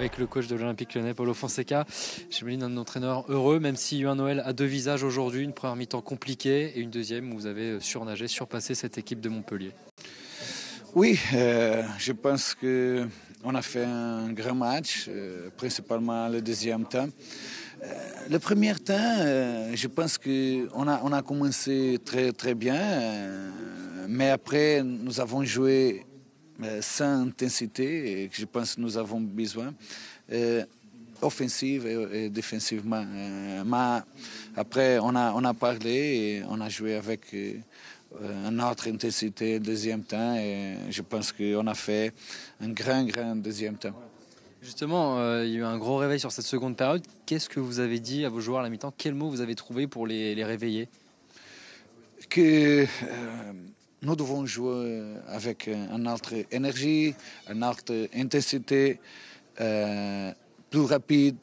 avec le coach de l'Olympique Lyonnais, Paulo Fonseca. J'imagine un entraîneur heureux, même s'il y a eu un Noël à deux visages aujourd'hui, une première mi-temps compliquée et une deuxième où vous avez surnagé, surpassé cette équipe de Montpellier. Oui, je pense qu'on a fait un grand match, principalement le deuxième temps. Le premier temps, je pense qu'on a commencé très, très bien, mais après, nous avons joué sans intensité, et je pense que nous avons besoin, offensive et défensivement. Mais après, on a parlé et on a joué avec une autre intensité le deuxième temps, et je pense qu'on a fait un grand deuxième temps. Justement, il y a eu un gros réveil sur cette seconde période. Qu'est-ce que vous avez dit à vos joueurs à la mi-temps? Quels mots vous avez trouvé pour les réveiller? Que nous devons jouer avec une autre énergie, une autre intensité, plus rapide.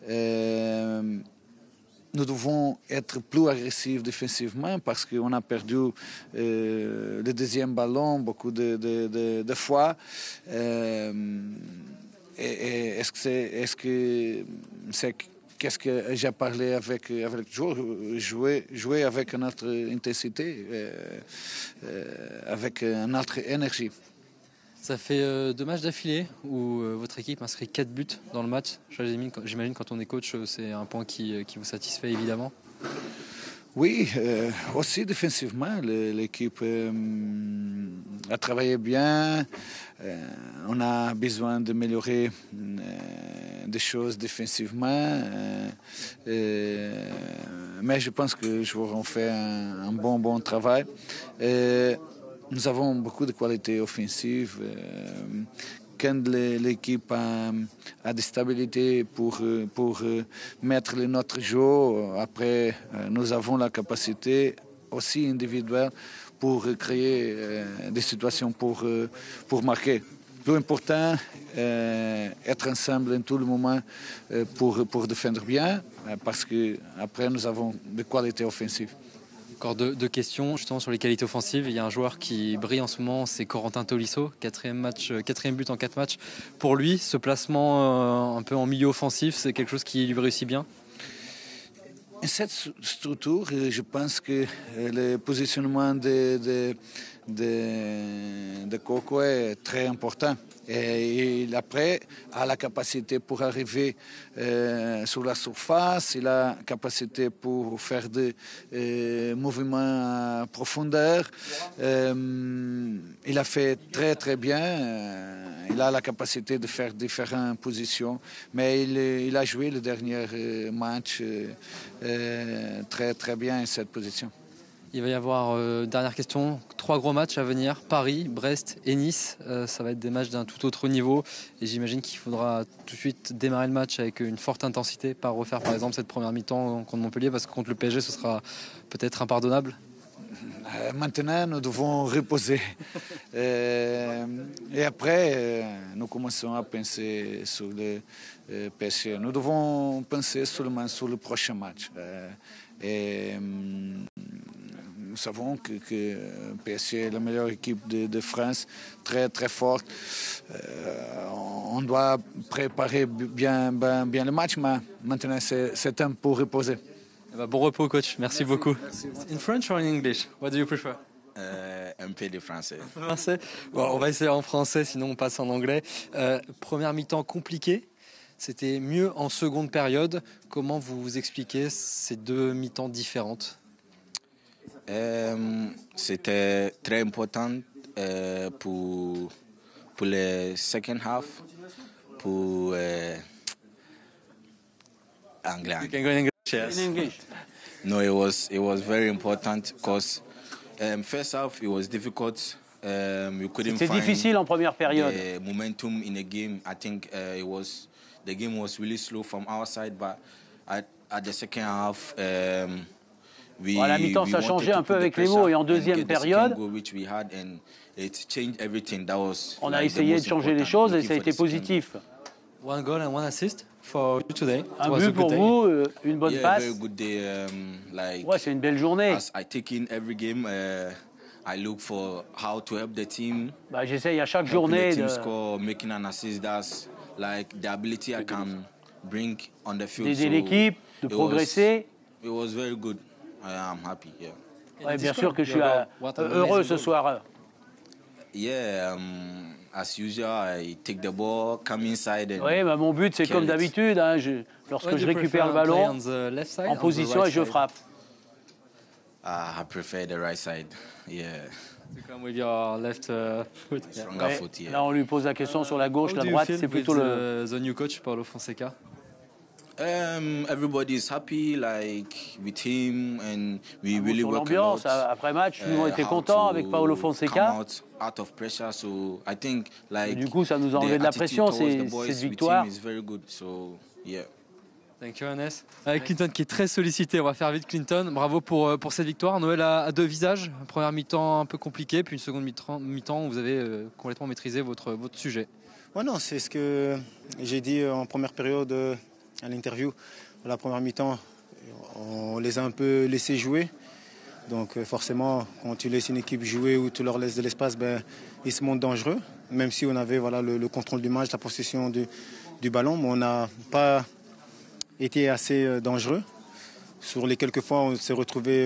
Nous devons être plus agressifs défensivement parce qu'on a perdu le deuxième ballon beaucoup de fois. Qu'est-ce que j'ai parlé avec le joueur? Jouer avec une autre intensité, avec une autre énergie. Ça fait 2 matchs d'affilée où votre équipe inscrit 4 buts dans le match. J'imagine quand on est coach, c'est un point qui vous satisfait évidemment. Oui, aussi défensivement, l'équipe a travaillé bien. On a besoin d'améliorer des choses défensivement. Mais je pense que les joueurs ont fait un bon travail. Nous avons beaucoup de qualités offensives. Quand l'équipe a de stabilité pour mettre notre jeu, après nous avons la capacité aussi individuelle pour créer des situations pour marquer. Plus important, être ensemble en tout le moment pour défendre bien, parce que après nous avons des qualités offensives. Encore deux questions justement sur les qualités offensives. Il y a un joueur qui brille en ce moment, c'est Corentin Tolisso, quatrième but en 4 matchs. Pour lui, ce placement un peu en milieu offensif, c'est quelque chose qui lui réussit bien? Cette structure, je pense que le positionnement de Coco est très important. Et il après a la capacité pour arriver sur la surface, il a la capacité pour faire des mouvements à profondeur. Il a fait très bien. Il a la capacité de faire différentes positions, mais il a joué le dernier match très bien en cette position. Il va y avoir, dernière question, 3 gros matchs à venir, Paris, Brest et Nice. Ça va être des matchs d'un tout autre niveau et j'imagine qu'il faudra tout de suite démarrer le match avec une forte intensité, pas refaire par exemple cette première mi-temps contre Montpellier parce que contre le PSG ce sera peut-être impardonnable. Maintenant, nous devons reposer. Et après, nous commençons à penser sur le PSG. Nous devons penser seulement sur le prochain match. Nous savons que PSG est la meilleure équipe de France, très forte. On doit préparer bien le match, mais maintenant c'est temps pour reposer. Bon repos, coach. Merci beaucoup. Merci. In French or in English? What do you prefer? Un peu de français. Français? Bon, on va essayer en français, sinon on passe en anglais. Première mi-temps compliquée. C'était mieux en seconde période. Comment vous expliquez ces 2 mi-temps différentes? C'était très important pour le second half, pour anglais. You can go in English. Yes. In English. No, it was very important because first half it was difficult. We couldn't C'était find difficile en première période. the momentum in the game. I think the game was really slow from our side, but at the second half. À la mi-temps, ça changeait un peu avec les mots. Et en deuxième période, on a essayé de changer les choses et ça a été positif. One goal and one assist for you today. Un but pour vous, une bonne passe. Ouais, c'est une belle journée. J'essaye J'essaye à chaque journée like the ability I can bring on the field. D'aider l'équipe, de progresser. It was very good. I am happy. Yeah. Ouais, bien sûr que je suis heureux ce soir. Yeah, as usual, I take the ball, come inside and oui, bah mon but c'est comme d'habitude, hein, lorsque je récupère le ballon en position et je frappe. I prefer the right side. Yeah. Come with your left foot. Stronger foot, yeah. Là, on lui pose la question sur la gauche, la droite, c'est plutôt the new coach, Paulo Fonseca. Everybody is happy, like with him, and we really sur work l'ambiance, a lot. après match, nous on était contents avec Paulo Fonseca. Out of pressure, so I think like. Et du coup, ça nous a enlevé de la pression, cette victoire. Thank you, Hannes. Avec Clinton qui est très sollicité, on va faire vite Clinton. Bravo pour cette victoire. Noël a deux visages. Une première mi-temps un peu compliquée, puis une seconde mi-temps où vous avez complètement maîtrisé votre sujet. Ouais, non, c'est ce que j'ai dit en première période à l'interview. La première mi-temps, on les a un peu laissés jouer. Donc forcément, quand tu laisses une équipe jouer ou tu leur laisses de l'espace, ben, ils se montrent dangereux. Même si on avait voilà, le contrôle du match, la possession du ballon, mais on n'a pas été assez dangereux. Sur les quelques fois, on s'est retrouvé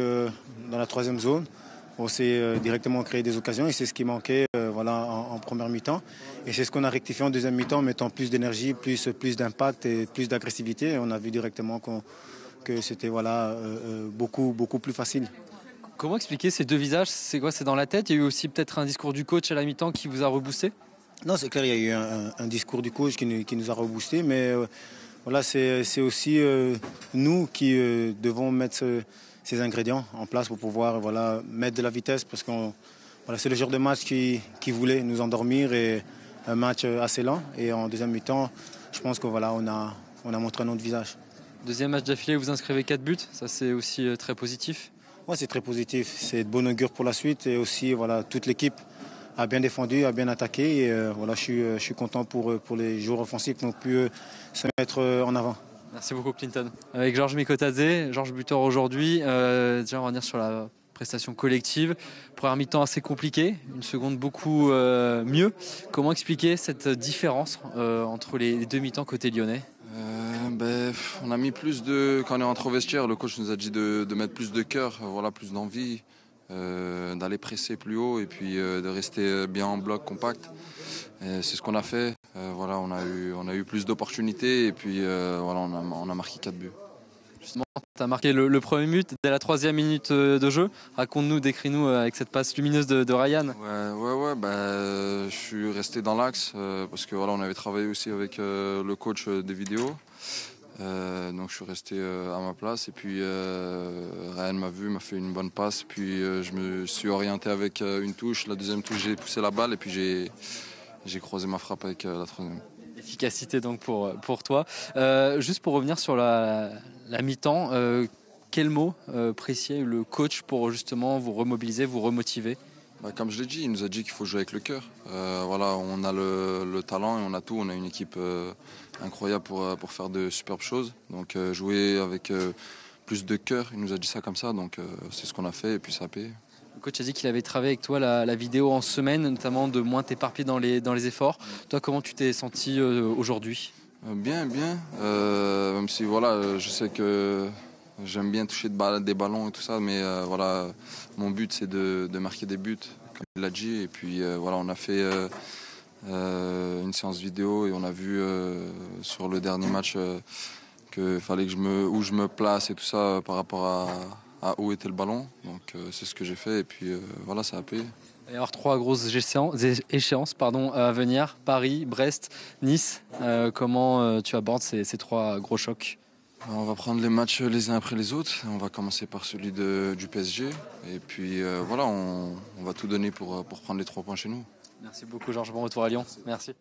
dans la troisième zone. On s'est directement créé des occasions et c'est ce qui manquait voilà, en première mi-temps. Et c'est ce qu'on a rectifié en deuxième mi-temps, en mettant plus d'énergie, plus d'impact et plus d'agressivité. Et on a vu directement que c'était voilà, beaucoup plus facile. Comment expliquer ces deux visages? C'est quoi? C'est dans la tête? Il y a eu aussi peut-être un discours du coach à la mi-temps qui vous a reboosté? Non, c'est clair, il y a eu un discours du coach qui nous a reboosté, mais voilà, c'est aussi nous qui devons mettre ces ingrédients en place pour pouvoir voilà, mettre de la vitesse, parce que voilà, c'est le genre de match qui voulait nous endormir et un match assez lent. Et en deuxième mi-temps, je pense qu'on voilà, on a montré un autre visage. Deuxième match d'affilée, vous inscrivez 4 buts, ça c'est aussi très positif. Oui, c'est très positif, c'est de bon augure pour la suite et aussi voilà, toute l'équipe a bien défendu, a bien attaqué et voilà, je suis content pour les joueurs offensifs qui ont pu se mettre en avant. Merci beaucoup Clinton. Avec Georges Mikotadze, Georges buteur aujourd'hui, déjà on va revenir sur la prestation collective. Première mi-temps assez compliquée, une seconde beaucoup mieux. Comment expliquer cette différence entre les deux mi-temps côté lyonnais? On a mis plus de... Quand on est rentré au vestiaire, le coach nous a dit de mettre plus de cœur, voilà, plus d'envie, d'aller presser plus haut et puis de rester bien en bloc compact. C'est ce qu'on a fait. Voilà, on a eu plus d'opportunités et puis voilà, on a marqué 4 buts. Justement, tu as marqué le premier but dès la 3e minute de jeu. Raconte-nous, décris-nous avec cette passe lumineuse de Ryan. Ouais, je suis resté dans l'axe parce que voilà, on avait travaillé aussi avec le coach des vidéos. Donc je suis resté à ma place et puis Ryan m'a vu, m'a fait une bonne passe. Puis je me suis orienté avec une touche. La deuxième touche, j'ai poussé la balle et puis j'ai croisé ma frappe avec la troisième. Efficacité donc pour toi. Juste pour revenir sur la mi-temps, quel mot précieux le coach pour justement vous remobiliser, vous remotiver? Comme je l'ai dit, il nous a dit qu'il faut jouer avec le cœur. Voilà, on a le talent et on a tout. On a une équipe incroyable pour faire de superbes choses. Donc jouer avec plus de cœur, il nous a dit ça comme ça. Donc c'est ce qu'on a fait et puis ça a payé. Le coach a dit qu'il avait travaillé avec toi la vidéo en semaine, notamment de moins t'éparpiller dans les efforts. Toi, comment tu t'es senti aujourd'hui? Bien. Même si voilà, je sais que j'aime bien toucher des ballons et tout ça, mais voilà, mon but c'est de marquer des buts, comme il l'a dit. Et puis voilà, on a fait une séance vidéo et on a vu sur le dernier match qu'il fallait que où je me place et tout ça par rapport à où était le ballon. Donc c'est ce que j'ai fait et puis voilà, ça a payé. Il va y avoir 3 grosses échéances à venir, Paris, Brest, Nice. Comment tu abordes ces 3 gros chocs? On va prendre les matchs les uns après les autres. On va commencer par celui du PSG. Et puis voilà, on va tout donner pour prendre les 3 points chez nous. Merci beaucoup Georges, bon retour à Lyon. Merci.